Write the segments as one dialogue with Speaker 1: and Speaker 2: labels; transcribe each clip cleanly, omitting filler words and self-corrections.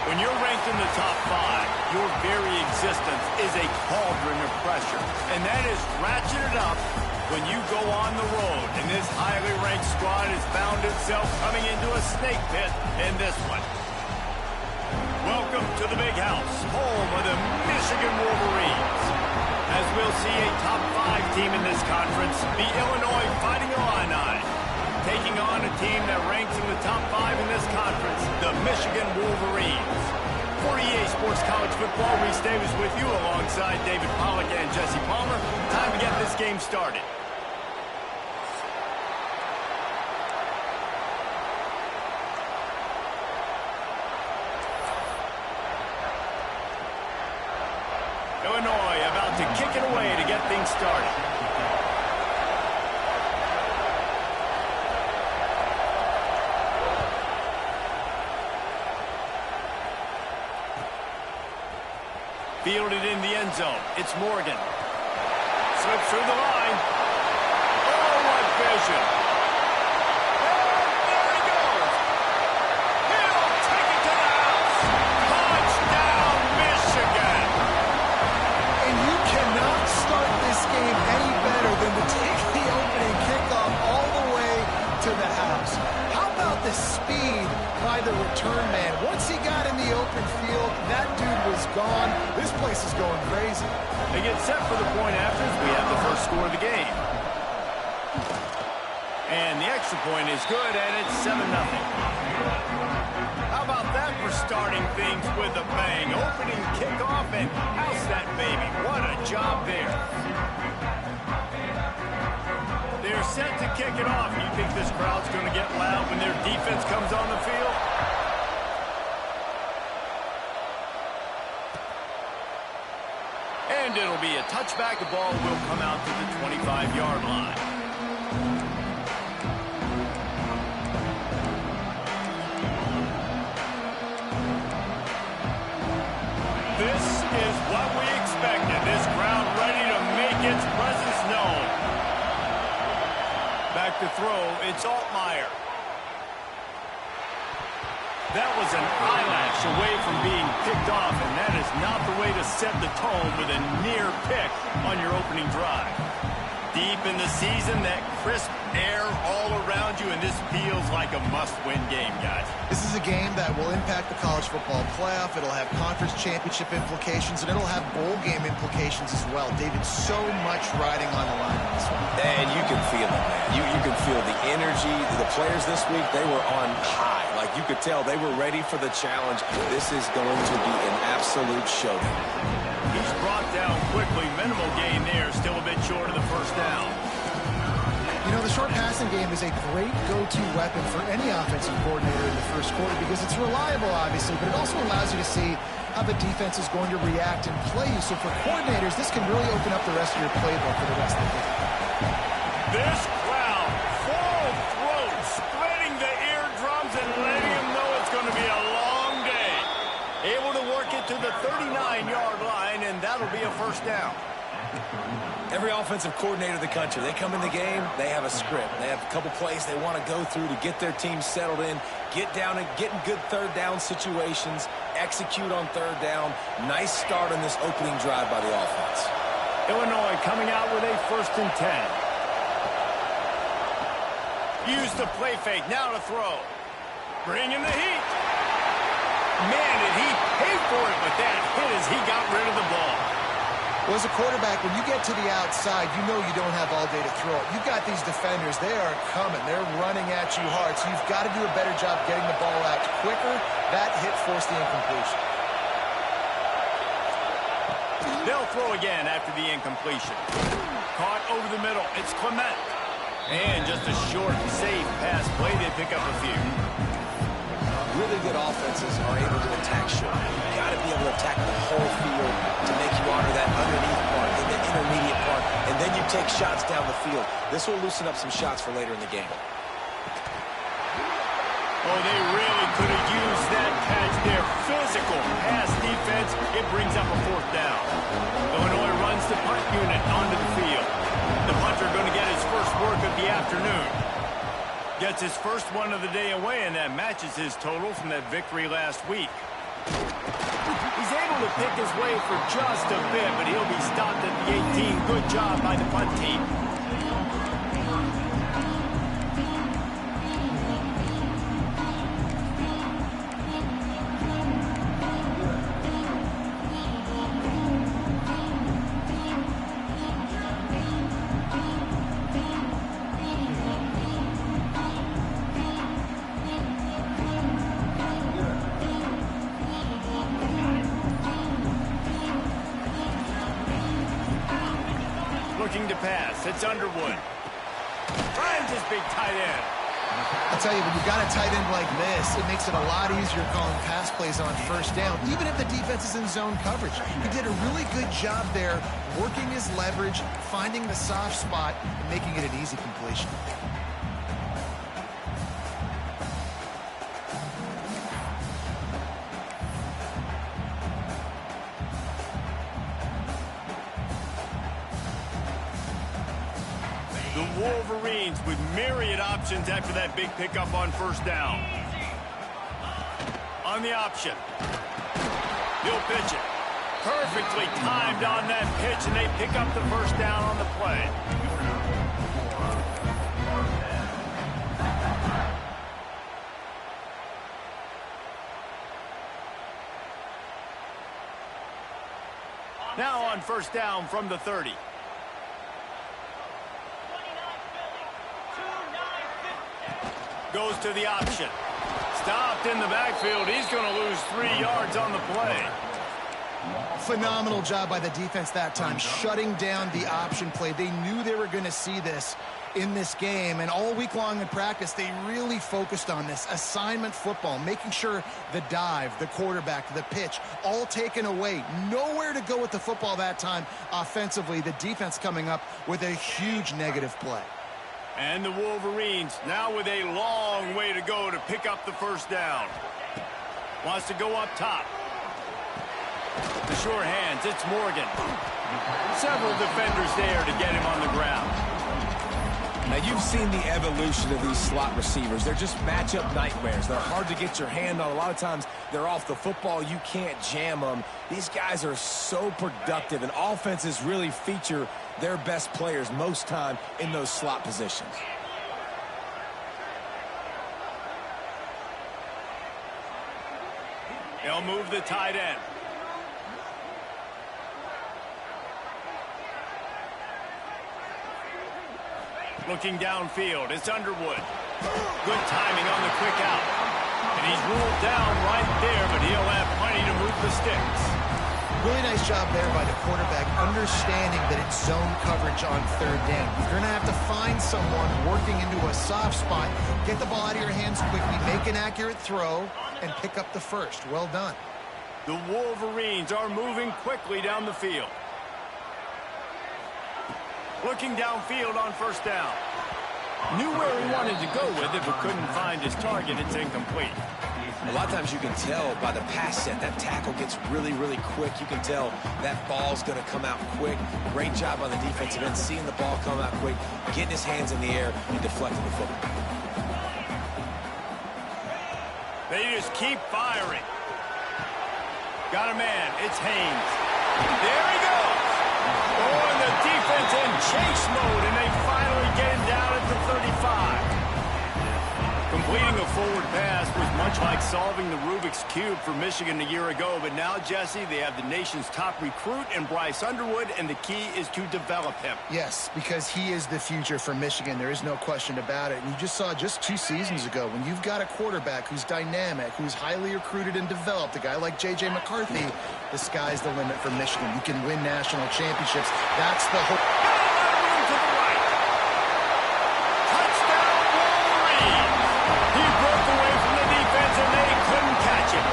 Speaker 1: When you're ranked in the top 5, your very existence is a cauldron of pressure. And that is ratcheted up when you go on the road. And this highly ranked squad has found itself coming into a snake pit in this one. Welcome to the Big House, home of the Michigan Wolverines. As we'll see a top 5 team in this conference, the Illinois Fighting Illini, taking on a team that ranks in the top 5 in this conference, the Michigan Wolverines. For EA Sports College Football, Reese Davis with you alongside David Pollack and Jesse Palmer. Time to get this game started. Illinois about to kick it away to get things started. Fielded in the end zone. It's Morgan. Slips through the line. Oh, what vision. And there he goes. He'll take it to the house. Touchdown, Michigan.
Speaker 2: And you cannot start this game any better than to take the opening kickoff all the way to the house. How about the speed by the return man? Once he got in the open field, that dude was gone. This place is going crazy.
Speaker 1: They get set for the point after as we have the first score of the game. And the extra point is good, and it's 7-0. How about that for starting things with a bang? Opening kickoff and house that baby. What a job there. They're set to kick it off. You think this crowd's going to get loud when their defense comes on the field? And it'll be a touchback. The ball will come out to the 25-yard line. This is what we expected. This crowd ready to make its presence known. Back to throw, it's Altmaier. That was an eyelash away from being picked off, and that is not the way to set the tone with a near pick on your opening drive. Deep in the season, that crisp air all around you, and this feels like a must-win game, guys.
Speaker 2: This is a game that will impact the college football playoff. It'll have conference championship implications, and it'll have bowl game implications as well. David, so much riding on the line in this one.
Speaker 3: And you can feel it, man. You can feel the energy. The players this week, they were on high. Like, you could tell they were ready for the challenge. This is going to be an absolute showdown.
Speaker 1: He's brought down quickly. Minimal gain there. Still a bit short of the first down.
Speaker 2: You know, the short passing game is a great go-to weapon for any offensive coordinator in the first quarter because it's reliable, obviously, but it also allows you to see how the defense is going to react and play you. So for coordinators, this can really open up the rest of your playbook for the rest of the game.
Speaker 1: This crowd, full throat, spreading the eardrums and letting them know it's going to be a long day. Able to work it to the 39-yard line, and that'll be a first down.
Speaker 3: Every offensive coordinator in the country, they come in the game, they have a script. They have a couple plays they want to go through to get their team settled in, get down and get in good third down situations, execute on third down. Nice start on this opening drive by the offense.
Speaker 1: Illinois coming out with a 1st and 10. Use the play fake, now to throw. Bring in the heat. Man, did he pay for it with that hit as he got rid of the ball.
Speaker 2: Well, as a quarterback, when you get to the outside, you know you don't have all day to throw it. You've got these defenders. They are coming. They're running at you hard, so you've got to do a better job getting the ball out quicker. That hit forced the incompletion.
Speaker 1: They'll throw again after the incompletion. Caught over the middle. It's Clement. And just a short, safe pass play. They pick up a few.
Speaker 3: Really good offenses are able to attack short. You've got to be able to attack the whole field to make you honor that underneath part and the intermediate part, and then you take shots down the field. This will loosen up some shots for later in the game.
Speaker 1: Oh, they really could have used that catch there. Physical pass defense. It brings up a 4th down. Illinois runs the punt unit onto the field. The punter going to get his first work of the afternoon. Gets his first one of the day away, and that matches his total from that victory last week. He's able to pick his way for just a bit, but he'll be stopped at the 18. Good job by the punt team. Looking to pass. It's Underwood. Finds his big tight end.
Speaker 2: I'll tell you, when you've got a tight end like this, it makes it a lot easier calling pass plays on first down, even if the defense is in zone coverage. He did a really good job there, working his leverage, finding the soft spot, and making it an easy completion.
Speaker 1: The Wolverines with myriad options after that big pickup on first down. On the option. He'll pitch it. Perfectly timed on that pitch, and they pick up the first down on the play. Now on first down from the 30. Goes to the option. Stopped in the backfield. He's going to lose 3 yards on the play.
Speaker 2: Phenomenal job by the defense that time, shutting down the option play. They knew they were going to see this in this game, and all week long in practice, they really focused on this assignment football, making sure the dive, the quarterback, the pitch, all taken away. Nowhere to go with the football that time offensively. The defense coming up with a huge negative play.
Speaker 1: And the Wolverines now with a long way to go to pick up the first down. Wants to go up top. The sure hands, it's Morgan. Several defenders there to get him on the ground.
Speaker 3: Now, you've seen the evolution of these slot receivers. They're just matchup nightmares. They're hard to get your hand on. A lot of times, they're off the football. You can't jam them. These guys are so productive, and offenses really feature their best players most time in those slot positions.
Speaker 1: They'll move the tight end. Looking downfield, it's Underwood. Good timing on the quick out. And he's ruled down right there, but he'll have plenty to move the sticks.
Speaker 2: Really nice job there by the quarterback, understanding that it's zone coverage on third down. You're going to have to find someone working into a soft spot, get the ball out of your hands quickly, make an accurate throw, and pick up the first. Well done.
Speaker 1: The Wolverines are moving quickly down the field. Looking downfield on first down. Knew where he wanted to go with it, but couldn't find his target. It's incomplete.
Speaker 3: A lot of times you can tell by the pass set, that tackle gets really, really quick. You can tell that ball's going to come out quick. Great job on the defensive end, seeing the ball come out quick, getting his hands in the air, and deflecting the football.
Speaker 1: They just keep firing. Got a man. It's Haynes. There he goes. Oh, and the defense in chase mode, and they finally get him down at the 35. Completing a forward pass was much like solving the Rubik's Cube for Michigan a year ago, but now, Jesse, they have the nation's top recruit in Bryce Underwood, and the key is to develop him.
Speaker 2: Yes, because he is the future for Michigan. There is no question about it. And you just saw just 2 seasons ago, when you've got a quarterback who's dynamic, who's highly recruited and developed, a guy like J.J. McCarthy, the sky's the limit for Michigan. You can win national championships. That's the hope.
Speaker 1: To the right. Touchdown, Wolverines. He broke away from the defense, and they couldn't catch him.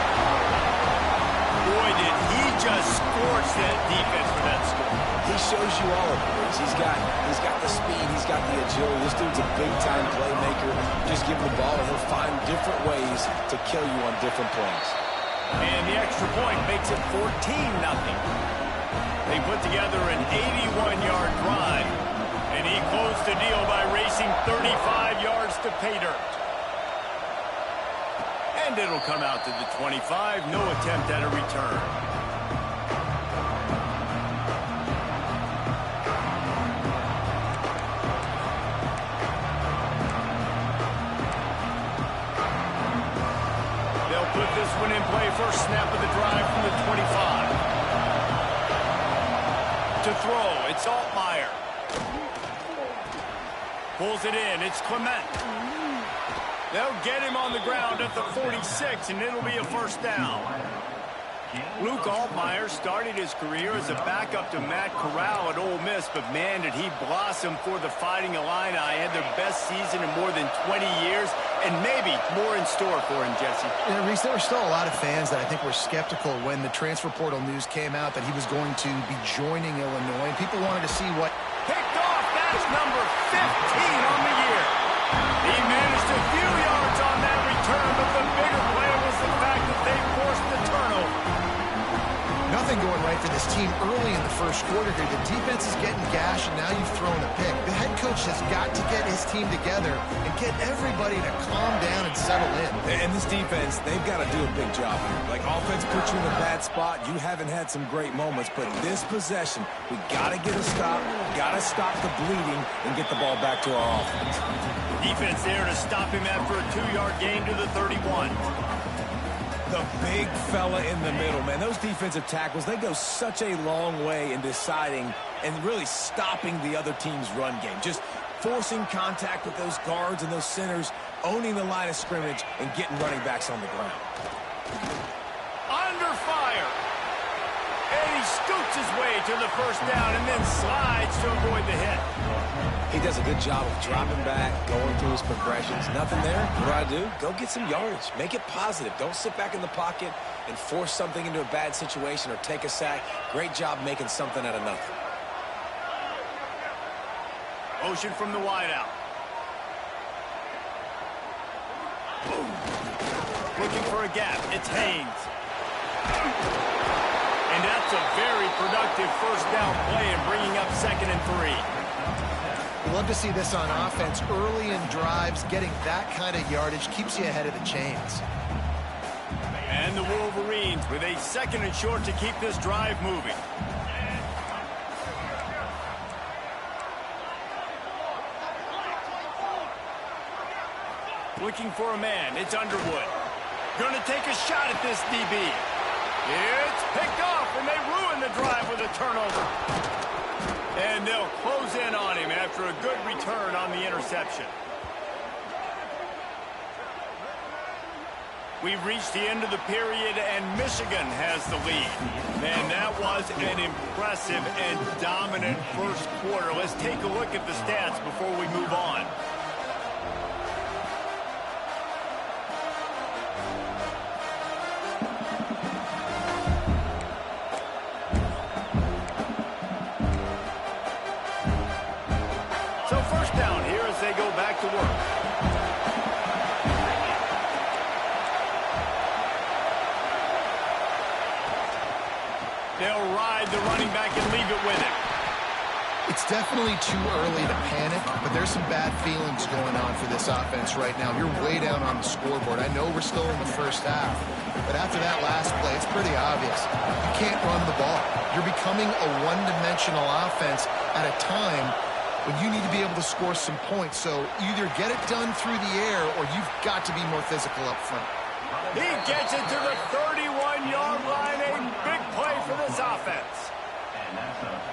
Speaker 1: Boy, did he just scorch that defense for that score.
Speaker 3: He shows you all of it. He's got the speed. He's got the agility. This dude's a big-time playmaker. Just give him the ball, and he'll find different ways to kill you on different plays.
Speaker 1: And the extra point makes it 14-0. They put together an 81-yard drive, and he closed the deal by racing 35 yards to pay dirt. And And it'll come out to the 25. No attempt at a return. They'll put this one in play. First snap of the drive from the 25. To throw, it's Altmaier. Pulls it in, it's Clement. They'll get him on the ground at the 46, and it'll be a first down. Luke Altmaier started his career as a backup to Matt Corral at Ole Miss, but man, did he blossom for the Fighting Illini. Had their best season in more than 20 years, and maybe more in store for him, Jesse.
Speaker 2: Yeah, Reese, there were still a lot of fans that I think were skeptical when the transfer portal news came out that he was going to be joining Illinois. People wanted to see what...
Speaker 1: Picked off, that's number 15 on the year. He managed a few yards on that return, but the bigger play was the fact that they forced the turnover.
Speaker 2: Nothing going right for this team early in the first quarter here. The defense is getting gashed, and now you've thrown a pick. The head coach has got to get his team together and get everybody to calm down and settle in.
Speaker 3: And this defense, they've got to do a big job here. Like, offense put you in a bad spot. You haven't had some great moments, but this possession, we got to get a stop, got to stop the bleeding, and get the ball back to our offense.
Speaker 1: Defense there to stop him after a 2-yard gain to the 31.
Speaker 3: The big fella in the middle, man. Those defensive tackles, they go such a long way in deciding and really stopping the other team's run game. Just forcing contact with those guards and those centers, owning the line of scrimmage, and getting running backs on the ground.
Speaker 1: Under fire. And he scoots his way to the first down and then slides to avoid the hit.
Speaker 3: He does a good job of dropping back, going through his progressions. Nothing there. What do? Go get some yardage. Make it positive. Don't sit back in the pocket and force something into a bad situation or take a sack. Great job making something out of nothing.
Speaker 1: Motion from the wideout. Looking for a gap. It's Haynes. And that's a very productive first down play and bringing up 2nd and 3.
Speaker 2: You love to see this on offense. Early in drives, getting that kind of yardage keeps you ahead of the chains.
Speaker 1: And the Wolverines with a 2nd and short to keep this drive moving. Looking for a man. It's Underwood. Going to take a shot at this DB. It's picked off, and they ruin the drive with a turnover. And they'll close in on him after a good return on the interception. We've reached the end of the period, and Michigan has the lead. Man, that was an impressive and dominant first quarter. Let's take a look at the stats before we move on. To work. They'll ride the running back and leave it with him.
Speaker 2: It's definitely too early to panic, but there's some bad feelings going on for this offense right now. You're way down on the scoreboard. I know we're still in the first half, but after that last play, it's pretty obvious. You can't run the ball. You're becoming a one-dimensional offense at a time when you need to be able to score some points. So either get it done through the air or you've got to be more physical up front.
Speaker 1: He gets it to the 31-yard line. A big play for this offense.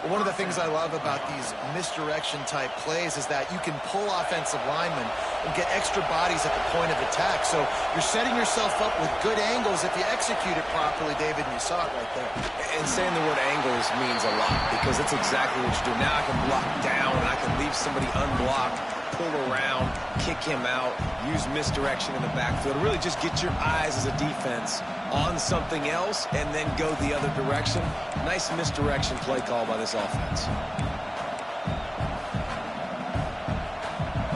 Speaker 2: One of the things I love about these misdirection-type plays is that you can pull offensive linemen and get extra bodies at the point of attack. So you're setting yourself up with good angles if you execute it properly, David, and you saw it right there.
Speaker 3: And saying the word angles means a lot because that's exactly what you do. Now I can block down, and I can leave somebody unblocked, pull around, kick him out, use misdirection in the backfield. Really just get your eyes as a defense on something else and then go the other direction. Nice misdirection play call by this offense.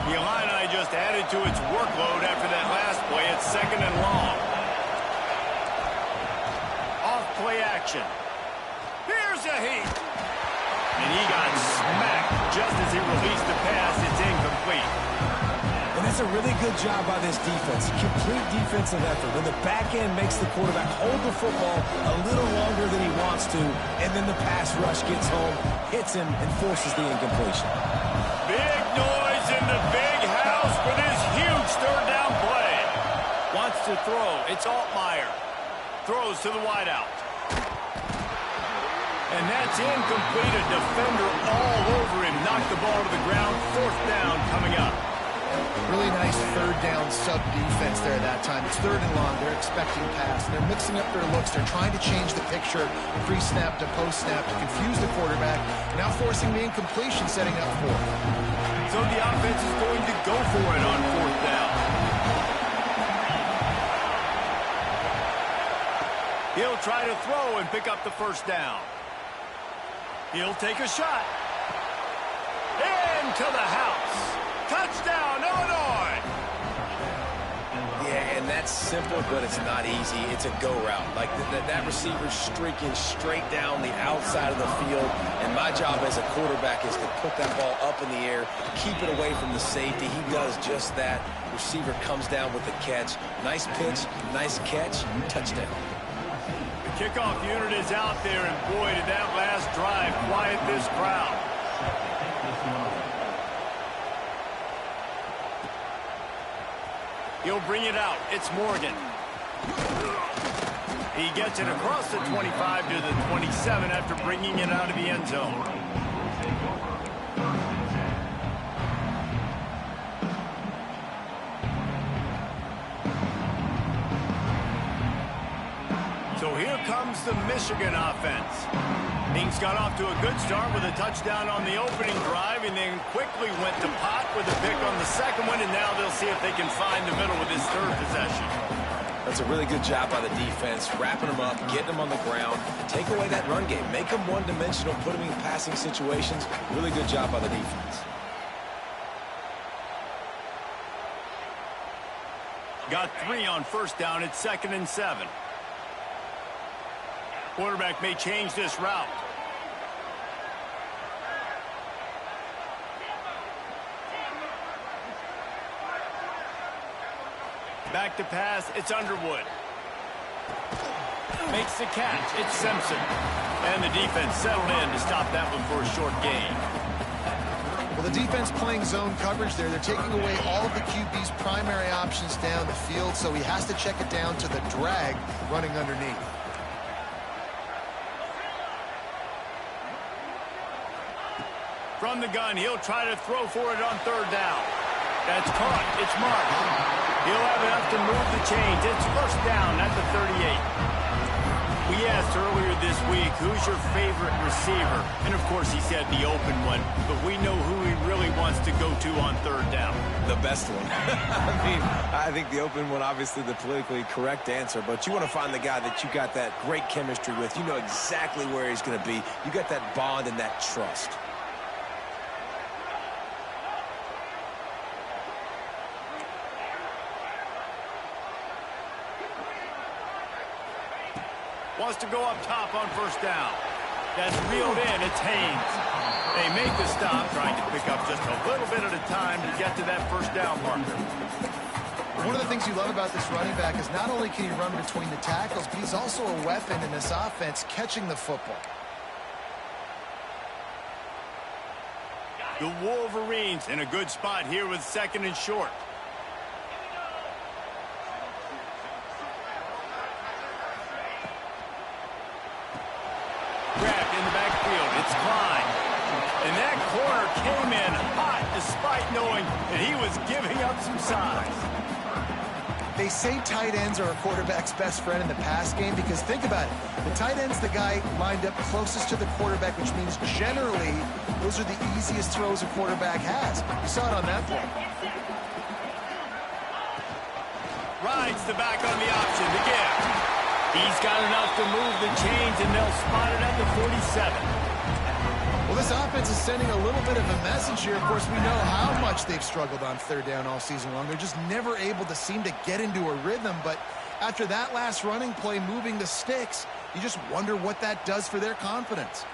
Speaker 1: The Illini just added to its workload after that last play. It's 2nd and long. Off play action. Here's a heat. And he got smacked just as he released the pass. It's incomplete.
Speaker 3: And That's a really good job by this defense. Complete defensive effort. When the back end makes the quarterback hold the football a little longer than he wants to, and then the pass rush gets home, hits him, and forces the incompletion.
Speaker 1: Big noise in the big house for this huge third down play. Wants to throw. It's Altmaier. Throws to the wideout. And that's incomplete. A defender all over him. Knocked the ball to the ground. Fourth down coming up.
Speaker 2: Really nice third down sub-defense there that time. It's third and long. They're expecting pass. They're mixing up their looks. They're trying to change the picture pre-snap to post-snap to confuse the quarterback. Now forcing the incompletion, setting up fourth.
Speaker 1: So the offense is going to go for it on fourth down. He'll try to throw and pick up the first down. He'll take a shot. Into the house. Touchdown, Illinois!
Speaker 3: Yeah, and that's simple, but it's not easy. It's a go route. Like that receiver's streaking straight down the outside of the field, and my job as a quarterback is to put that ball up in the air, keep it away from the safety. He does just that. Receiver comes down with the catch. Nice pitch, nice catch, touchdown.
Speaker 1: The kickoff unit is out there, and boy, did that last drive quiet this crowd. He'll bring it out. It's Morgan. He gets it across the 25 to the 27 after bringing it out of the end zone. So here comes the Michigan offense. Things got off to a good start with a touchdown on the opening drive and then quickly went to pot with a pick on the second one, and now they'll see if they can find the middle with this third possession.
Speaker 3: That's a really good job by the defense, wrapping them up, getting them on the ground, take away that run game, make them one-dimensional, put them in passing situations. Really good job by the defense.
Speaker 1: Got 3 on first down. It's 2nd and 7. Quarterback may change this route. Back to pass, it's Underwood. Makes the catch, it's Simpson. And the defense settled in to stop that one for a short gain.
Speaker 2: Well, the defense playing zone coverage there. They're taking away all of the QB's primary options down the field, so he has to check it down to the drag running underneath.
Speaker 1: From the gun, he'll try to throw for it on third down. That's caught. It's marked. He'll have enough to move the chains. It's first down at the 38. We asked earlier this week, who's your favorite receiver? And, of course, he said the open one. But we know who he really wants to go to on third down.
Speaker 3: The best one. I think the open one, obviously the politically correct answer. But you want to find the guy that you got that great chemistry with. You know exactly where he's going to be. You got that bond and that trust.
Speaker 1: Wants to go up top on first down. That's reeled in. It's Haynes. They make the stop, trying to pick up just a little bit at a time to get to that first down marker.
Speaker 2: One of the things you love about this running back is not only can he run between the tackles, but he's also a weapon in this offense catching the football.
Speaker 1: The Wolverines in a good spot here with 2nd and short. Grabbed in the backfield. It's Klein. And that corner came in hot despite knowing that he was giving up some size.
Speaker 2: They say tight ends are a quarterback's best friend in the pass game because think about it. The tight end's the guy lined up closest to the quarterback, which means generally those are the easiest throws a quarterback has. You saw it on that play.
Speaker 1: Rides the back on the option to give. He's got enough to move the chains, and they'll spot it at the 47.
Speaker 2: Well, this offense is sending a little bit of a message here. Of course, we know how much they've struggled on third down all season long. They're just never able to seem to get into a rhythm. But after that last running play, moving the sticks, you just wonder what that does for their confidence.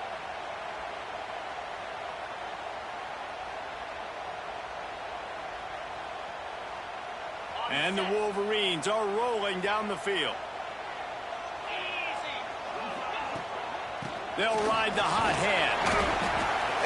Speaker 1: And the Wolverines are rolling down the field. They'll ride the hot hand.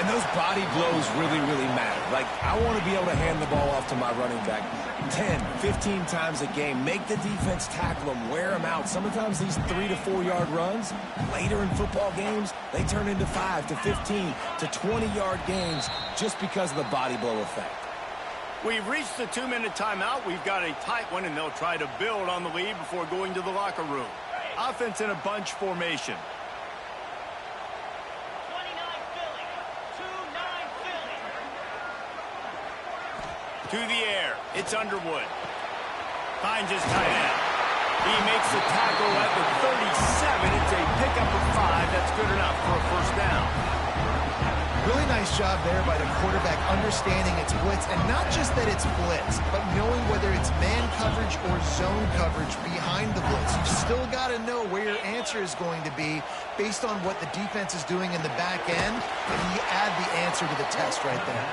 Speaker 3: And those body blows really, really matter. Like, I want to be able to hand the ball off to my running back 10, 15 times a game. Make the defense tackle them, wear them out. Sometimes these 3 to 4 yard runs, later in football games, they turn into 5 to 15 to 20-yard games just because of the body blow effect.
Speaker 1: We've reached the 2-minute timeout. We've got a tight one, and they'll try to build on the lead before going to the locker room. Offense in a bunch formation. To the air. It's Underwood. Finds his tight end. He makes the tackle at the 37. It's a pickup of 5. That's good enough for a first down.
Speaker 2: Really nice job there by the quarterback understanding it's blitz, and not just that it's blitz, but knowing whether it's man coverage or zone coverage behind the blitz. You've still got to know where your answer is going to be based on what the defense is doing in the back end, and you add the answer to the test right there.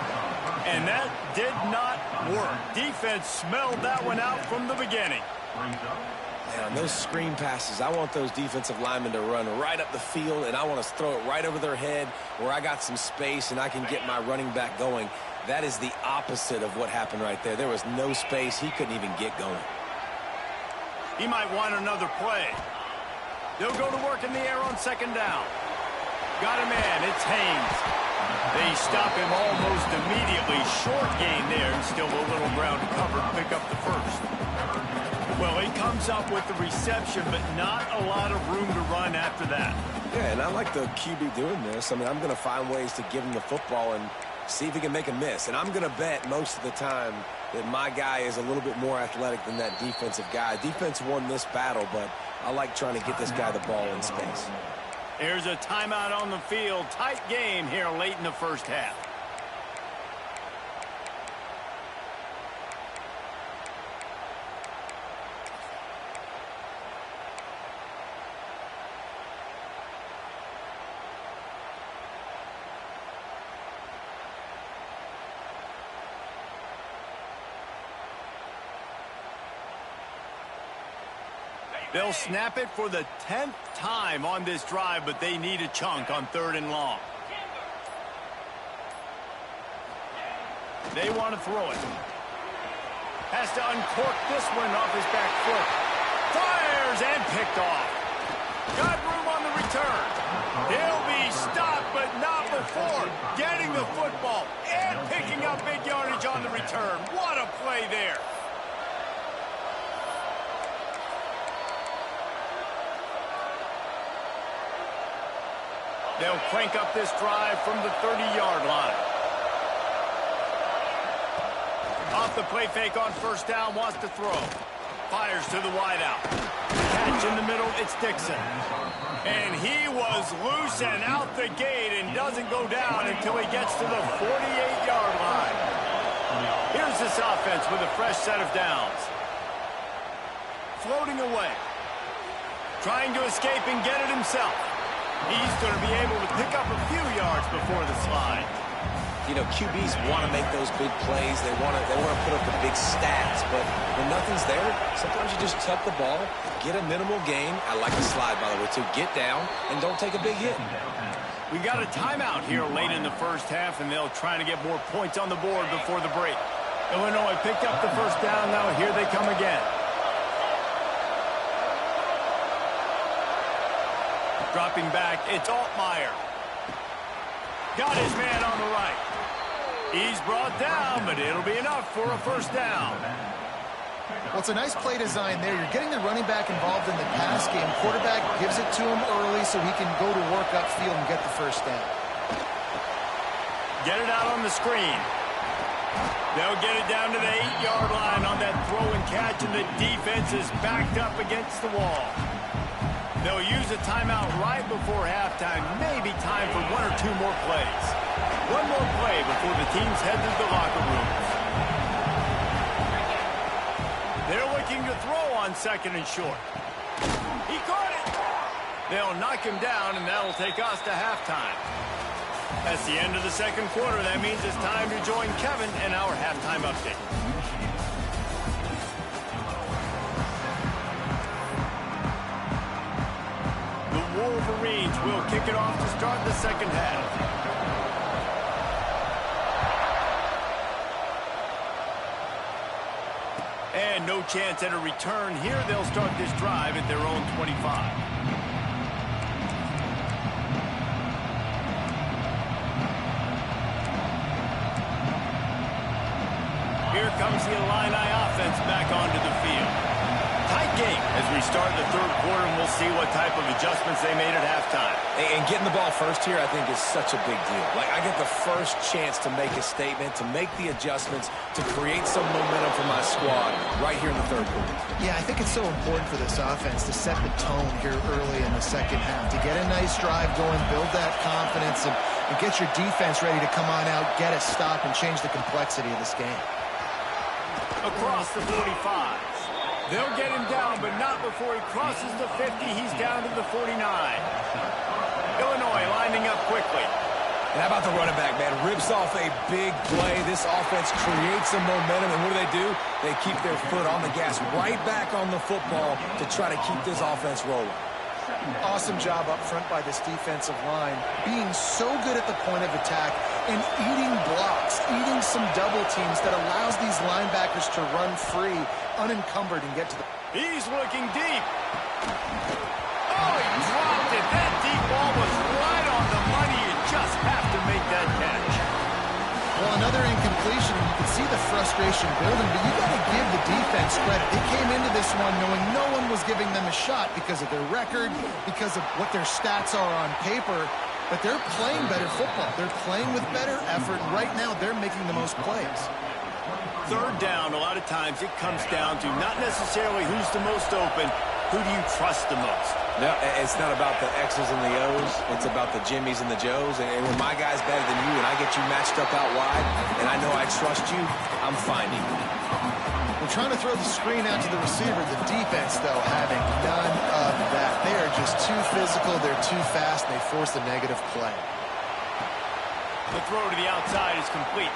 Speaker 1: And that did not work. Defense smelled that one out from the beginning.
Speaker 3: Man, on those screen passes, I want those defensive linemen to run right up the field, and I want to throw it right over their head where I got some space and I can get my running back going. That is the opposite of what happened right there. There was no space. He couldn't even get going.
Speaker 1: He might want another play. They'll go to work in the air on second down. Got a man. It's Haynes. They stop him almost immediately. Short gain there, and still a little ground to cover to pick up the first. Well, he comes up with the reception, but not a lot of room to run after that.
Speaker 3: Yeah, and I like the QB doing this. I mean, I'm going to find ways to give him the football and see if he can make a miss. And I'm going to bet most of the time that my guy is a little bit more athletic than that defensive guy. Defense won this battle, but I like trying to get this guy the ball in space.
Speaker 1: There's a timeout on the field. Tight game here late in the first half. They'll snap it for the 10th time on this drive, but they need a chunk on 3rd and long. They want to throw it. Has to uncork this one off his back foot. Fires and picked off. Got room on the return. He'll be stopped, but not before getting the football and picking up big yardage on the return. What a play there. They'll crank up this drive from the 30-yard line. Off the play fake on first down, wants to throw. Fires to the wideout. Catch in the middle, it's Dixon. And he was loose and out the gate and doesn't go down until he gets to the 48-yard line. Here's this offense with a fresh set of downs. Floating away. Trying to escape and get it himself. He's going to be able to pick up a few yards before the slide.
Speaker 3: You know, QBs want to make those big plays. They want to put up the big stats. But when nothing's there, sometimes you just tuck the ball, get a minimal gain. I like the slide, by the way, too. Get down and don't take a big hit.
Speaker 1: We got a timeout here late in the first half, and they'll try to get more points on the board before the break. Illinois picked up the first down. Now here they come again. Dropping back, it's Altmaier. Got his man on the right. He's brought down, but it'll be enough for a first down.
Speaker 2: Well, it's a nice play design there. You're getting the running back involved in the pass game. Quarterback gives it to him early so he can go to work upfield and get the first down.
Speaker 1: Get it out on the screen. They'll get it down to the 8-yard line on that throw and catch, and the defense is backed up against the wall. They'll use a timeout right before halftime. Maybe time for 1 or 2 more plays. One more play before the teams head to the locker rooms. They're looking to throw on 2nd and short. He caught it. They'll knock him down, and that'll take us to halftime. That's the end of the second quarter. That means it's time to join Kevin in our halftime update. Wolverines will kick it off to start the second half. And no chance at a return here. They'll start this drive at their own 25. Here comes the Illini offense back onto the field. Tight game as we start the third quarter, and we'll see what type of adjustments they made at halftime.
Speaker 3: And getting the ball first here, I think, is such a big deal. Like, I get the first chance to make a statement, to make the adjustments, to create some momentum for my squad right here in the third quarter.
Speaker 2: Yeah, I think it's so important for this offense to set the tone here early in the second half, to get a nice drive going, build that confidence, and get your defense ready to come on out, get a stop, and change the complexity of this game.
Speaker 1: Across the 45. They'll get him down, but not before he crosses the 50. He's down to the 49. Illinois lining up quickly.
Speaker 3: And how about the running back, man? Rips off a big play. This offense creates some momentum, and what do? They keep their foot on the gas, right back on the football to try to keep this offense rolling.
Speaker 2: Awesome job up front by this defensive line, being so good at the point of attack and eating blocks, eating some double teams that allows these linebackers to run free, unencumbered, and get to the...
Speaker 1: He's looking deep. Oh, he dropped it. That deep ball was right on the money. You just have to make that catch.
Speaker 2: Well, another incompletion, and you can see the frustration building, but you got to give the defense credit. They came into this one knowing no one was giving them a shot because of their record, because of what their stats are on paper, but they're playing better football. They're playing with better effort, and right now they're making the most plays.
Speaker 1: Third down, a lot of times it comes down to not necessarily who's the most open, who do you trust the most?
Speaker 3: No, it's not about the X's and the O's. It's about the Jimmies and the Joes. And when my guy's better than you and I get you matched up out wide and I know I trust you, I'm finding you.
Speaker 2: We're trying to throw the screen out to the receiver. The defense, though, having none of that. They are just too physical. They're too fast. And they force a negative play.
Speaker 1: The throw to the outside is complete.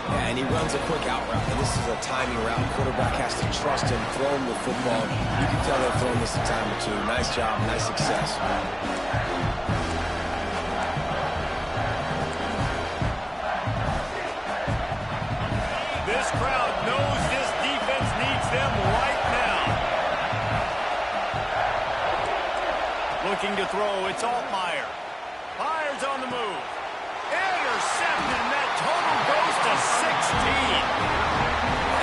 Speaker 3: Yeah, and he runs a quick out route. And this is a timing route. Quarterback has to trust him, throw him the football. You can tell they've thrown this a time or two. Nice job, nice success.
Speaker 1: This crowd knows this defense needs them right now. Looking to throw, it's Altmaier. Myers on the move. Intercepted, and that total goes to 16.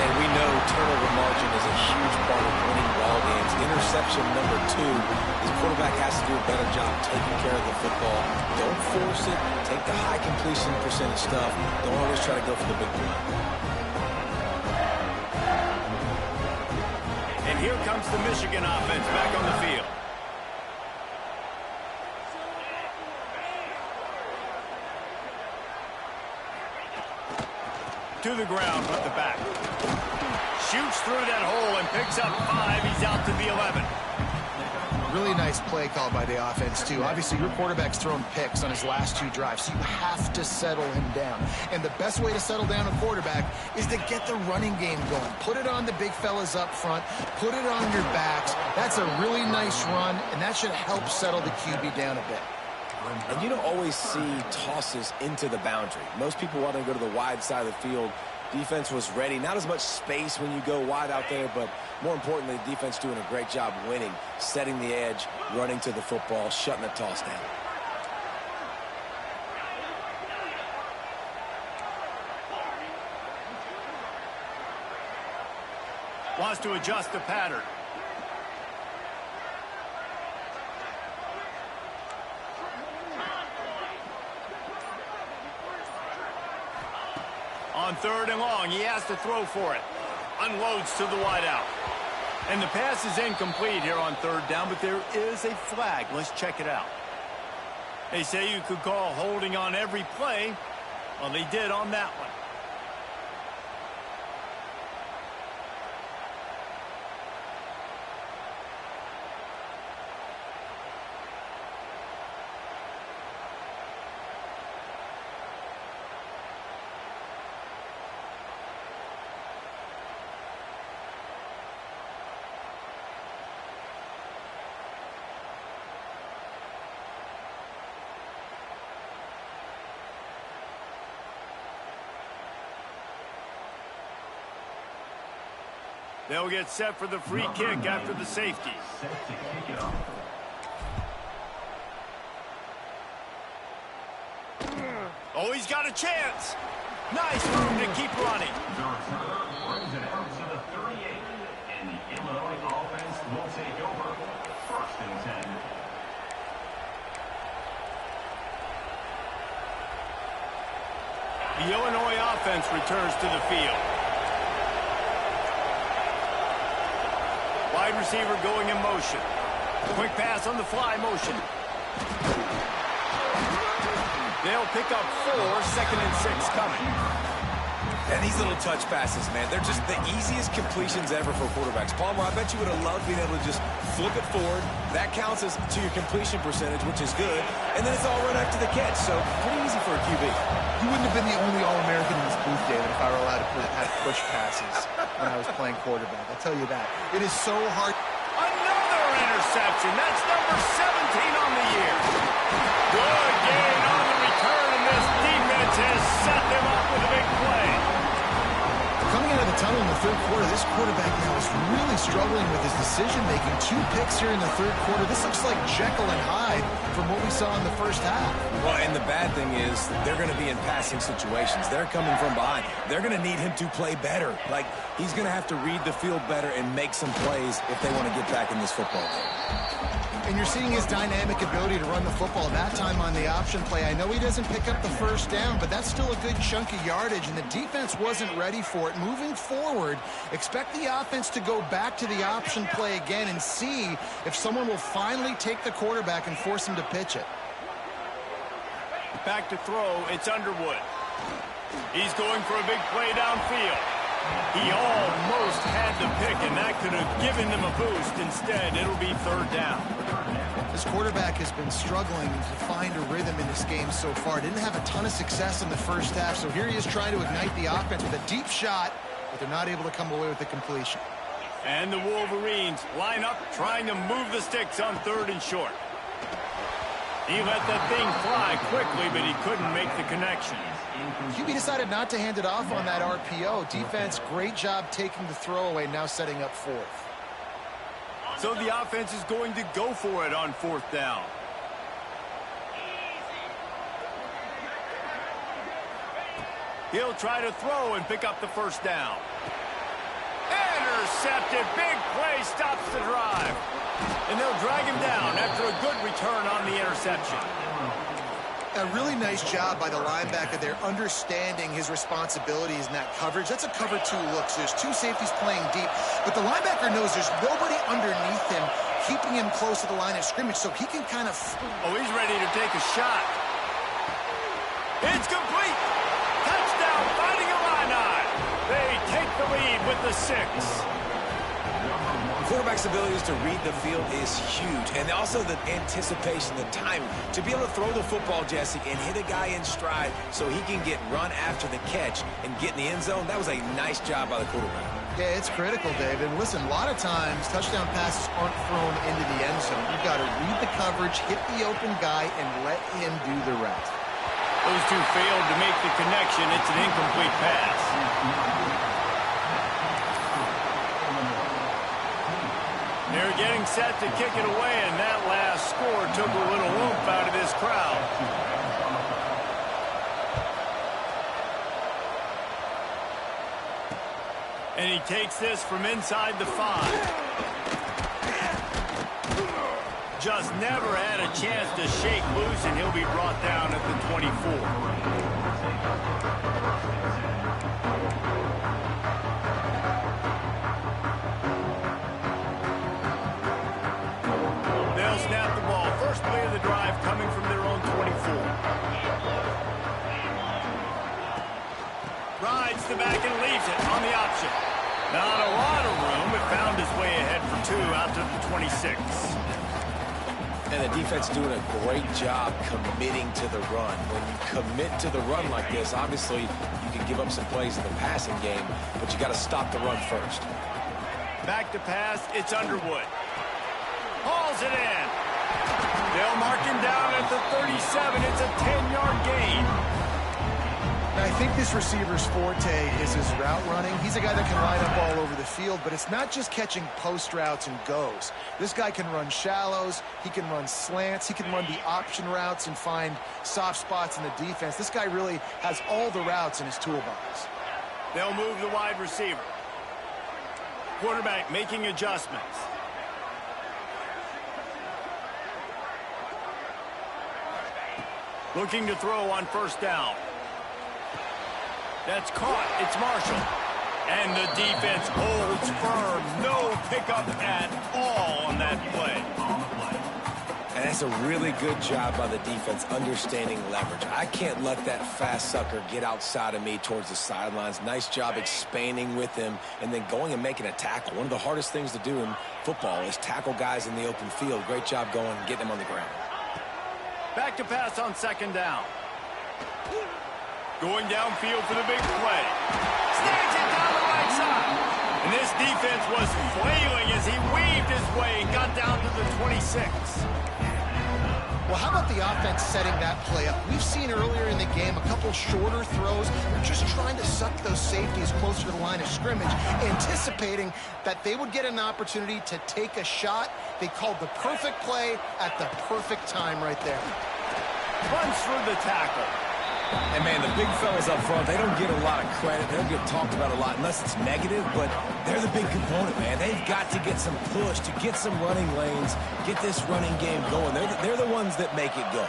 Speaker 3: And we know turnover margin is a huge part of winning ball games. Interception number 2. This quarterback has to do a better job taking care of the football. Don't force it. Take the high completion percentage stuff. Don't always try to go for the big play.
Speaker 1: And here comes the Michigan offense back on the field. To the ground with the back. Shoots through that hole and picks up 5. He's out to the 11.
Speaker 2: Really nice play call by the offense, too. Obviously, your quarterback's thrown picks on his last 2 drives, so you have to settle him down. And the best way to settle down a quarterback is to get the running game going. Put it on the big fellas up front. Put it on your backs. That's a really nice run, and that should help settle the QB down a bit.
Speaker 3: And you don't always see tosses into the boundary. Most people want to go to the wide side of the field. Defense was ready. Not as much space when you go wide out there, but more importantly, defense doing a great job winning, setting the edge, running to the football, shutting the toss down.
Speaker 1: Wants to adjust the pattern. On 3rd and long, he has to throw for it. Unloads to the wideout. And the pass is incomplete here on 3rd down, but there is a flag. Let's check it out. They say you could call holding on every play. Well, they did on that one. They'll get set for the free kick after the safety. Oh, he's got a chance. Nice room to keep running.
Speaker 4: Brings it out to the 38, and the Illinois offense will take over. 1st and 10.
Speaker 1: The Illinois offense returns to the field. Wide receiver going in motion. Quick pass on the fly motion. They'll pick up 4, 2nd and 6 coming.
Speaker 3: And these little touch passes, man, they're just the easiest completions ever for quarterbacks. Palmer, I bet you would have loved being able to just flip it forward. That counts as to your completion percentage, which is good. And then it's all right after the catch, so pretty easy for a QB.
Speaker 5: You wouldn't have been the only All-American in this booth, David, if I were allowed to have push passes when I was playing quarterback. I'll tell you that. It is so hard.
Speaker 1: Another interception. That's number 17 on the year. Good gain on the return, and this defense has set them up with a big play.
Speaker 2: Coming out of the tunnel in the third quarter, this quarterback now is really struggling with his decision-making. 2 picks here in the third quarter. This looks like Jekyll and Hyde from what we saw in the first half.
Speaker 3: Well, and the bad thing is they're going to be in passing situations. They're coming from behind. They're going to need him to play better. Like, he's going to have to read the field better and make some plays if they want to get back in this football game.
Speaker 2: And you're seeing his dynamic ability to run the football, that time on the option play. I know he doesn't pick up the first down, but that's still a good chunk of yardage, and the defense wasn't ready for it. Moving forward, expect the offense to go back to the option play again and see if someone will finally take the quarterback and force him to pitch it.
Speaker 1: Back to throw, it's Underwood. He's going for a big play downfield. He almost had the pick, and that could have given them a boost. Instead, it'll be 3rd down.
Speaker 2: This quarterback has been struggling to find a rhythm in this game so far. Didn't have a ton of success in the first half, so here he is trying to ignite the offense with a deep shot, but they're not able to come away with the completion.
Speaker 1: And the Wolverines line up, trying to move the sticks on 3rd and short. He let that thing fly quickly, but he couldn't make the connection.
Speaker 2: QB decided not to hand it off on that RPO. Defense, great job taking the throwaway, now setting up 4th.
Speaker 1: So the offense is going to go for it on 4th down. He'll try to throw and pick up the first down. Intercepted. Big play stops the drive. And they'll drag him down after a good return on the interception.
Speaker 2: A really nice job by the linebacker there, understanding his responsibilities in that coverage. That's a cover 2 look. So there's 2 safeties playing deep, but the linebacker knows there's nobody underneath him, keeping him close to the line of scrimmage, so he can kind of...
Speaker 1: Oh, he's ready to take a shot. It's complete. Touchdown, Fighting Illini. They take the lead with the 6.
Speaker 3: Quarterback's abilities to read the field is huge, and also the anticipation, the timing. To be able to throw the football, Jesse, and hit a guy in stride so he can get run after the catch and get in the end zone, that was a nice job by the quarterback.
Speaker 2: Yeah, it's critical, David. Listen, a lot of times touchdown passes aren't thrown into the end zone. You've got to read the coverage, hit the open guy, and let him do the rest.
Speaker 1: Those 2 failed to make the connection. It's an incomplete pass. They're getting set to kick it away, and that last score took a little oomph out of this crowd. And he takes this from inside the 5. Just never had a chance to shake loose, and he'll be brought down at the 24. Snap the ball. First play of the drive coming from their own 24. Rides the back and leaves it on the option. Not a lot of room, but found his way ahead for 2 out to the 26.
Speaker 3: And the defense doing a great job committing to the run. When you commit to the run like this, obviously you can give up some plays in the passing game, but you got to stop the run first.
Speaker 1: Back to pass, it's Underwood. Hauls it in. They'll mark him down at the 37. It's a 10-yard gain.
Speaker 5: I think this receiver's forte is his route running. He's a guy that can line up all over the field, but it's not just catching post routes and goes. This guy can run shallows, he can run slants, he can run the option routes and find soft spots in the defense. This guy really has all the routes in his toolbox.
Speaker 1: They'll move the wide receiver. Quarterback making adjustments. Looking to throw on first down. That's caught. It's Marshall. And the defense holds firm. No pickup at all on that play.
Speaker 3: And that's a really good job by the defense understanding leverage. I can't let that fast sucker get outside of me towards the sidelines. Nice job expanding with him and then going and making a tackle. One of the hardest things to do in football is tackle guys in the open field. Great job going and getting them on the ground.
Speaker 1: Back to pass on second down. Going downfield for the big play. Snags it down the right side. And this defense was flailing as he weaved his way and got down to the 26.
Speaker 2: Well, how about the offense setting that play up? We've seen earlier in the game a couple shorter throws. They're just trying to suck those safeties closer to the line of scrimmage, anticipating that they would get an opportunity to take a shot. They called the perfect play at the perfect time right there.
Speaker 1: Runs through the tackle.
Speaker 3: And, man, the big fellas up front, they don't get a lot of credit. They don't get talked about a lot unless it's negative, but they're the big component, man. They've got to get some push, to get some running lanes, get this running game going. They're the ones that make it go.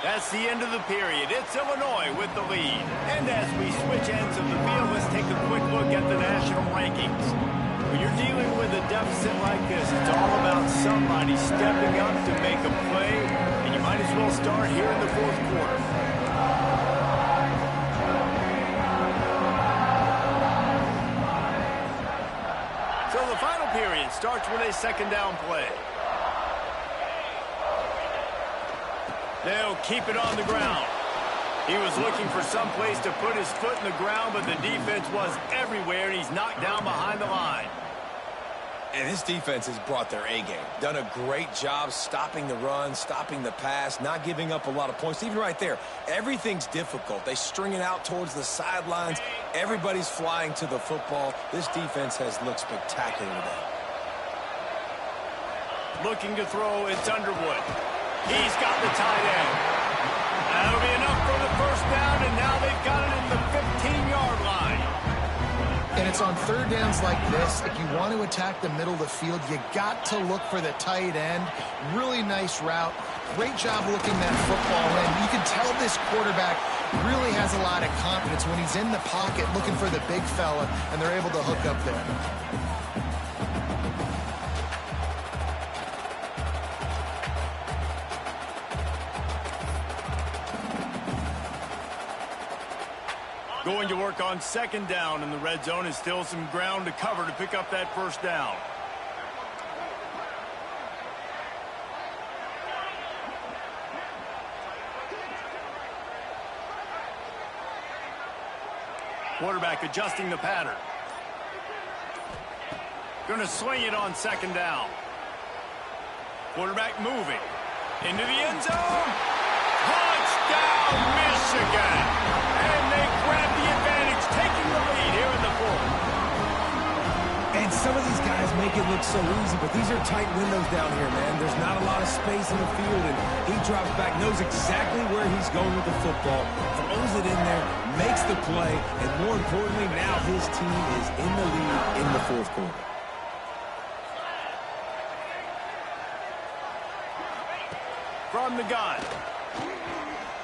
Speaker 1: That's the end of the period. It's Illinois with the lead. And as we switch ends of the field, let's take a quick look at the national rankings. When you're dealing with a deficit like this, it's all about somebody stepping up to make a play, and you might as well start here in the fourth quarter. So the final period starts with a second down play. They'll keep it on the ground. He was looking for some place to put his foot in the ground, but the defense was everywhere, and he's knocked down behind the line.
Speaker 3: And this defense has brought their A-game. Done a great job stopping the run, stopping the pass, not giving up a lot of points. Even right there, everything's difficult. They string it out towards the sidelines. Everybody's flying to the football. This defense has looked spectacular today.
Speaker 1: Looking to throw, it's Underwood. He's got the tight end. That'll be enough for the first down, and now they've got it in the 15-yard line.
Speaker 2: And it's on third downs like this. If you want to attack the middle of the field, you got to look for the tight end. Really nice route. Great job looking that football in. You can tell this quarterback really has a lot of confidence when he's in the pocket looking for the big fella, and they're able to hook up there.
Speaker 1: Going to work on second down in the red zone, is still some ground to cover to pick up that first down. Quarterback adjusting the pattern. Going to swing it on second down. Quarterback moving into the end zone. Touchdown, Michigan! And they grab the advantage, taking the lead here in the fourth.
Speaker 3: And some of these guys make it look so easy, but these are tight windows down here, man. There's not a lot of space in the field, and he drops back, knows exactly where he's going with the football, throws it in there, makes the play, and more importantly, now his team is in the lead in the fourth quarter.
Speaker 1: From the gun.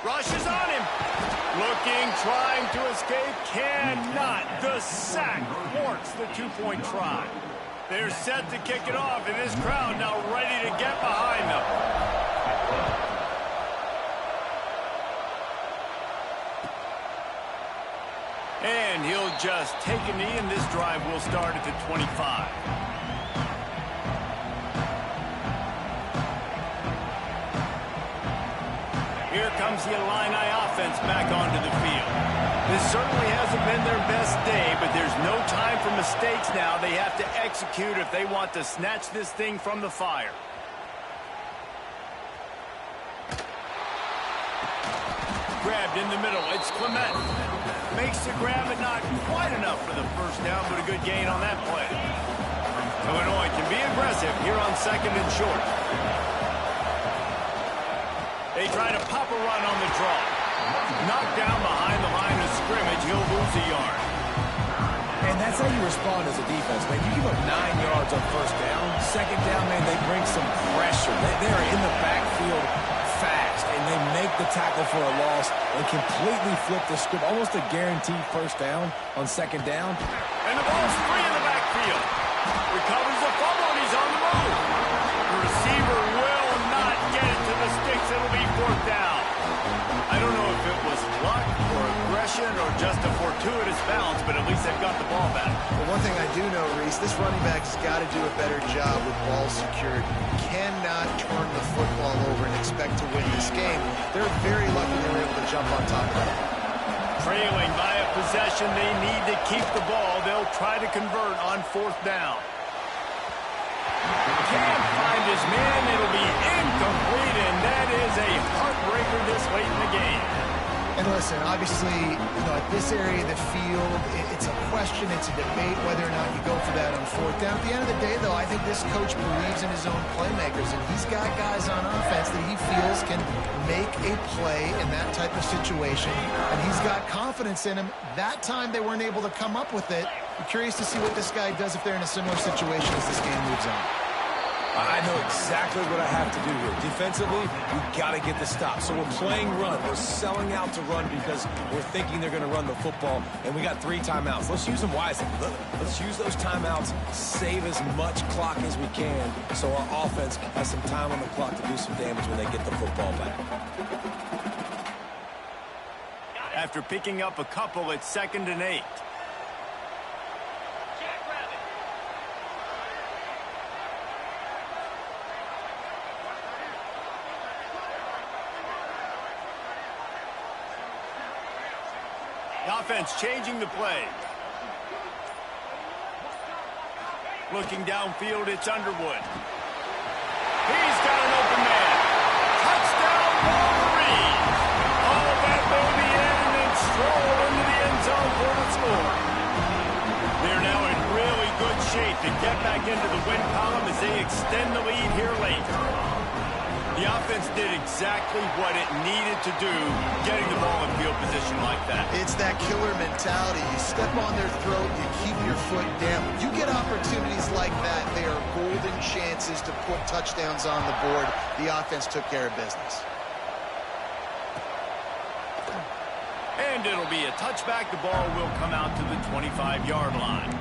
Speaker 1: Rushes on him. Looking, trying to escape, cannot. The sack thwarts the two-point try. They're set to kick it off, and this crowd now ready to get behind them. And he'll just take a knee, and this drive will start at the 25. Here comes the Illini offense back onto the field. This certainly hasn't been their best day, but there's no time for mistakes now. They have to execute if they want to snatch this thing from the fire. grabbed in the middle. It's Clement. Makes the grab, but not quite enough for the first down, but a good gain on that play. Illinois can be aggressive here on 2nd and short. They try to pop a run on the draw. Knocked down behind the line of scrimmage. He'll lose a yard.
Speaker 3: And that's how you respond as a defense, man. You give up 9 yards on first down. 2nd down, man, they bring some pressure. They're in the backfield fast, and they make the tackle for a loss and completely flip the script. Almost a guaranteed first down on 2nd down.
Speaker 1: And the ball's free in the backfield. Recovers the fumble, and he's on the move. The receiver will not get it to the sticks. It'll be 4th down. I don't know if it was luck or aggression or just a fortuitous bounce, but at least they've got the ball back.
Speaker 5: Well, one thing I do know, Reese, this running back has got to do a better job with ball security. Cannot turn the football over and expect to win this game. They're very lucky they were able to jump on top of that.
Speaker 1: Trailing by a possession, they need to keep the ball. They'll try to convert on 4th down. Can't find his man. It'll be incomplete, and that is a heartbreaker this late in the game.
Speaker 5: And listen, obviously, at this area of the field, it's a question, it's a debate whether or not you go for that on 4th down. At the end of the day, though, I think this coach believes in his own playmakers, and he's got guys on offense that he feels can make a play in that type of situation, and he's got confidence in him. That time, they weren't able to come up with it. I'm curious to see what this guy does if they're in a similar situation as this game moves on.
Speaker 3: I know exactly what I have to do here. Defensively, we've got to get the stop. So we're playing run. We're selling out to run because we're thinking they're going to run the football, and we got 3 timeouts. Let's use them wisely. Let's use those timeouts, save as much clock as we can so our offense has some time on the clock to do some damage when they get the football back.
Speaker 1: After picking up a couple, it's 2nd and 8. The offense changing the play. Looking downfield, it's Underwood. He's got an open man. Touchdown, Wolverine. All that baby in and then stroll into the end zone for the score. They're now in really good shape to get back into the win column as they extend the lead here late. The offense did exactly what it needed to do, getting the ball in field position like that.
Speaker 5: It's that killer mentality. You step on their throat, you keep your foot down. You get opportunities like that, they are golden chances to put touchdowns on the board. The offense took care of business.
Speaker 1: And it'll be a touchback. The ball will come out to the 25-yard line.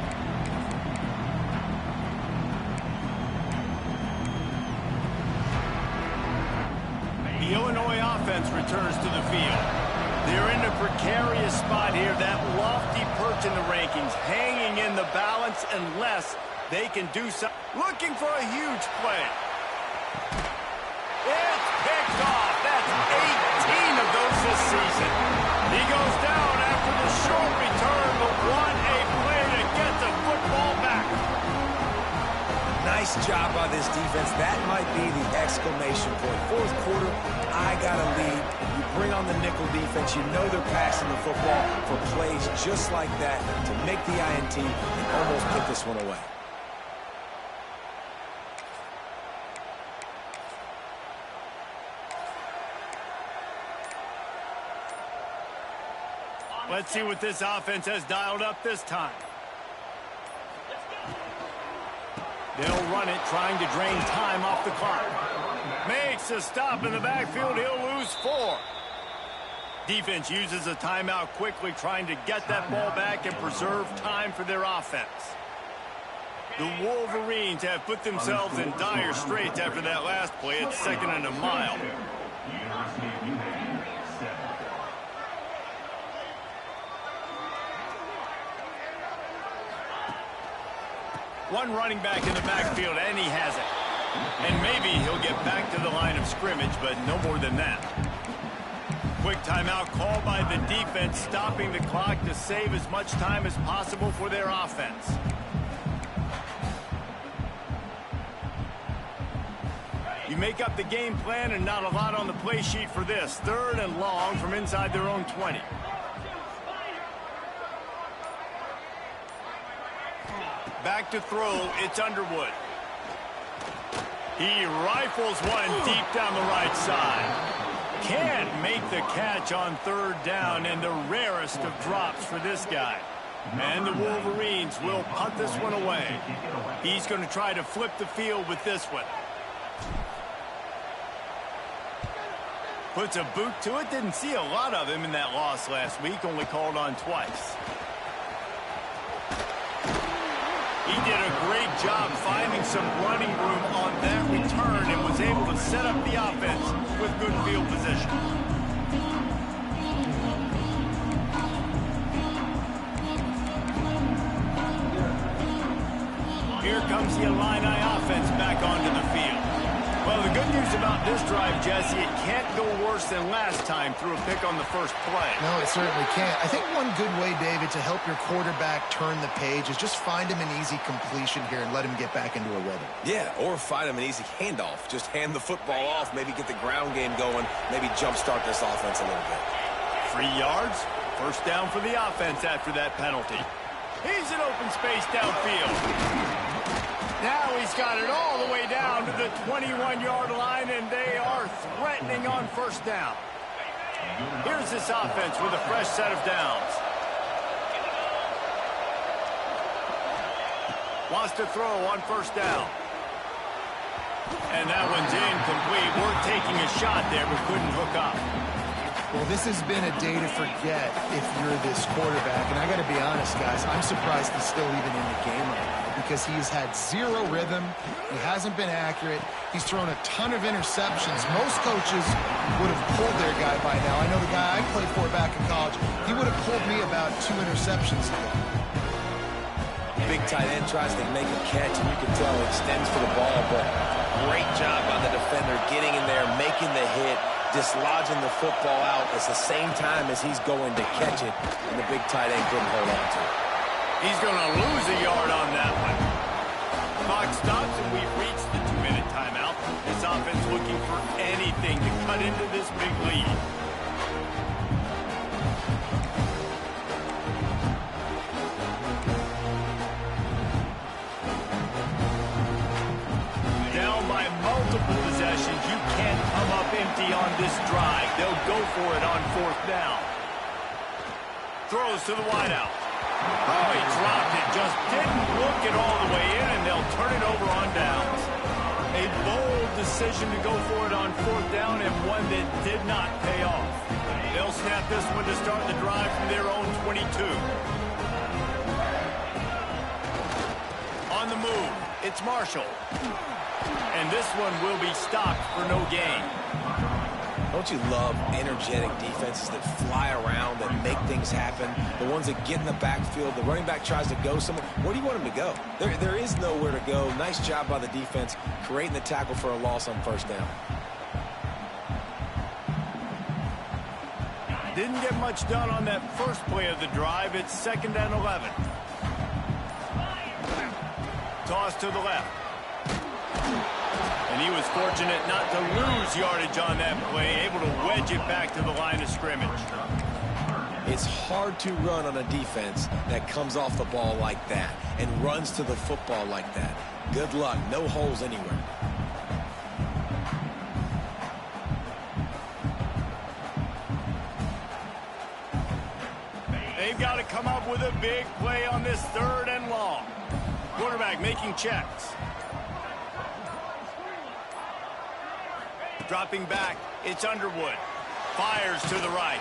Speaker 1: The Illinois offense returns to the field. They're in a precarious spot here. That lofty perch in the rankings, hanging in the balance unless they can do something. Looking for a huge play. It's picked off. That's 18 of those this season. He goes down after the short return, but what a play to get the football back.
Speaker 3: Nice job by this defense. That might be the exclamation point. 4th quarter, I got a lead. You bring on the nickel defense. You know they're passing the football for plays just like that to make the INT and almost put this one away.
Speaker 1: Let's see what this offense has dialed up this time. They'll run it, trying to drain time off the clock. Makes a stop in the backfield. He'll lose 4. Defense uses a timeout quickly, trying to get that ball back and preserve time for their offense. The Wolverines have put themselves in dire straits after that last play. It's 2nd and a mile. One running back in the backfield, and he has it. And maybe he'll get back to the line of scrimmage, but no more than that. Quick timeout called by the defense, stopping the clock to save as much time as possible for their offense. You make up the game plan and not a lot on the play sheet for this. 3rd and long from inside their own 20. Back to throw, it's Underwood. He rifles one deep down the right side. Can't make the catch on 3rd down, and the rarest of drops for this guy. And the Wolverines will punt this one away. He's going to try to flip the field with this one. Puts a boot to it. Didn't see a lot of him in that loss last week. Only called on twice. He did a great job finding some running room on that return and was able to set up the offense with good field position. Here comes the Illini offense back onto the field. Well, the good news about this drive, Jesse, it can't go worse than last time through a pick on the first play.
Speaker 5: No, it certainly can't. I think one good way, David, to help your quarterback turn the page is just find him an easy completion here and let him get back into a rhythm.
Speaker 3: Yeah, or find him an easy handoff. Just hand the football off, maybe get the ground game going, maybe jumpstart this offense a little bit.
Speaker 1: 3 yards, first down for the offense after that penalty. He's in open space downfield. Now he's got it all the way down to the 21-yard line, and they are threatening on first down. Here's this offense with a fresh set of downs. Wants to throw on first down. And that one's incomplete. We're taking a shot there, but couldn't hook up.
Speaker 5: Well, this has been a day to forget if you're this quarterback. And I got to be honest, guys, I'm surprised he's still even in the game right now because he's had 0 rhythm. He hasn't been accurate. He's thrown a ton of interceptions. Most coaches would have pulled their guy by now. I know the guy I played for back in college, he would have pulled me about 2 interceptions ago.
Speaker 3: Big tight end tries to make a catch, and you can tell he extends for the ball, but great job by the defender getting in there, making the hit, dislodging the football out at the same time as he's going to catch it, and the big tight end couldn't hold on to it.
Speaker 1: He's going to lose a yard on that one. Clock stops, and we've reached the 2-minute timeout. This offense looking for anything to cut into this big lead. Down by multiple possessions. You can't come up empty on this drive. They'll go for it on 4th down. Throws to the wideout. Oh, he dropped it. Just didn't look it all the way in, and they'll turn it over on downs. A bold decision to go for it on 4th down, and one that did not pay off. They'll snap this one to start the drive from their own 22. On the move, it's Marshall. And this one will be stopped for no gain.
Speaker 3: Don't you love energetic defenses that fly around, that make things happen? The ones that get in the backfield, the running back tries to go somewhere. Where do you want him to go? There is nowhere to go. Nice job by the defense, creating the tackle for a loss on first down.
Speaker 1: Didn't get much done on that first play of the drive. It's 2nd and 11. Toss to the left. And he was fortunate not to lose yardage on that play, able to wedge it back to the line of scrimmage.
Speaker 3: It's hard to run on a defense that comes off the ball like that and runs to the football like that. Good luck. No holes anywhere.
Speaker 1: They've got to come up with a big play on this 3rd and long. Quarterback making checks. Dropping back, it's Underwood. Fires to the right.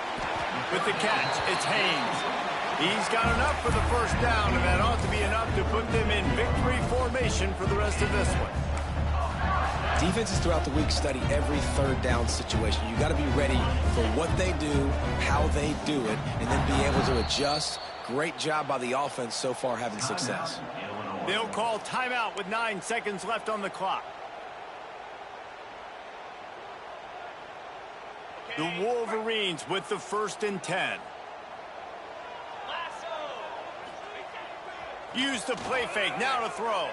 Speaker 1: With the catch, it's Haynes. He's got enough for the first down, and that ought to be enough to put them in victory formation for the rest of this one.
Speaker 3: Defenses throughout the week study every 3rd down situation. You got to be ready for what they do, how they do it, and then be able to adjust. Great job by the offense so far having success.
Speaker 1: They'll call timeout with 9 seconds left on the clock. The Wolverines with the 1st and 10. Use the play fake, now to throw.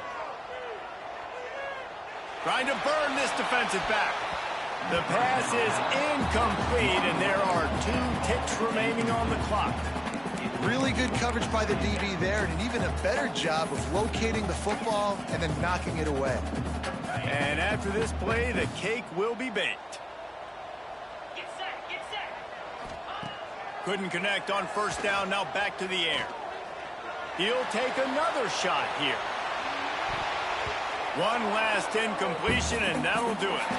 Speaker 1: Trying to burn this defensive back. The pass is incomplete, and there are 2 ticks remaining on the clock.
Speaker 5: Really good coverage by the DB there, and an even a better job of locating the football and then knocking it away.
Speaker 1: And after this play, the cake will be baked.
Speaker 4: Get set.
Speaker 1: Couldn't connect on first down, now back to the air. He'll take another shot here. One last incompletion, and that'll do it.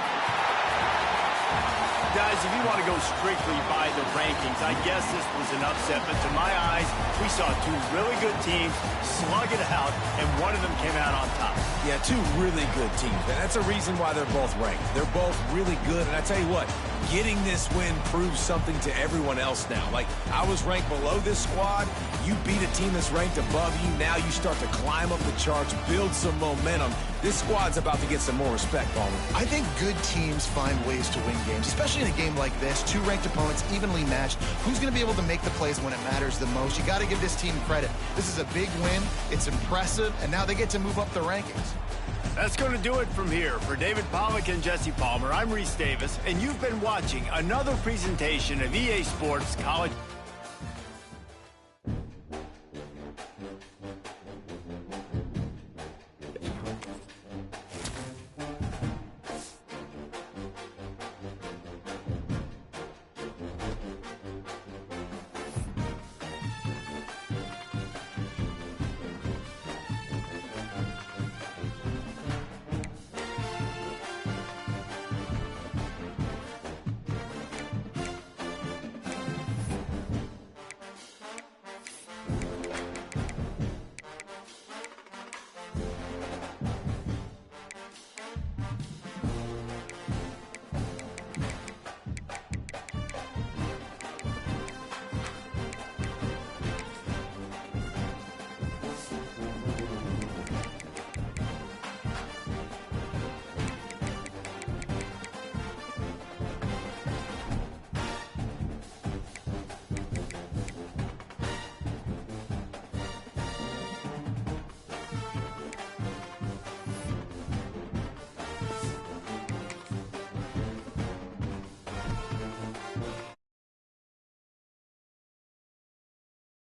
Speaker 1: Guys, if you want to go strictly by the rankings, I guess this was an upset, but to my eyes, we saw 2 really good teams slug it out, and one of them came out on top.
Speaker 3: Yeah, 2 really good teams, and that's a reason why they're both ranked. They're both really good, and I tell you what, getting this win proves something to everyone else now. Like, I was ranked below this squad. You beat a team that's ranked above you. Now you start to climb up the charts, build some momentum. This squad's about to get some more respect, Palmer.
Speaker 5: I think good teams find ways to win games, especially in a game like this. 2 ranked opponents, evenly matched. Who's going to be able to make the plays when it matters the most? You got to give this team credit. This is a big win. It's impressive, and now they get to move up the rankings.
Speaker 1: That's going to do it from here. For David Pollack and Jesse Palmer, I'm Reese Davis, and you've been watching another presentation of EA Sports College.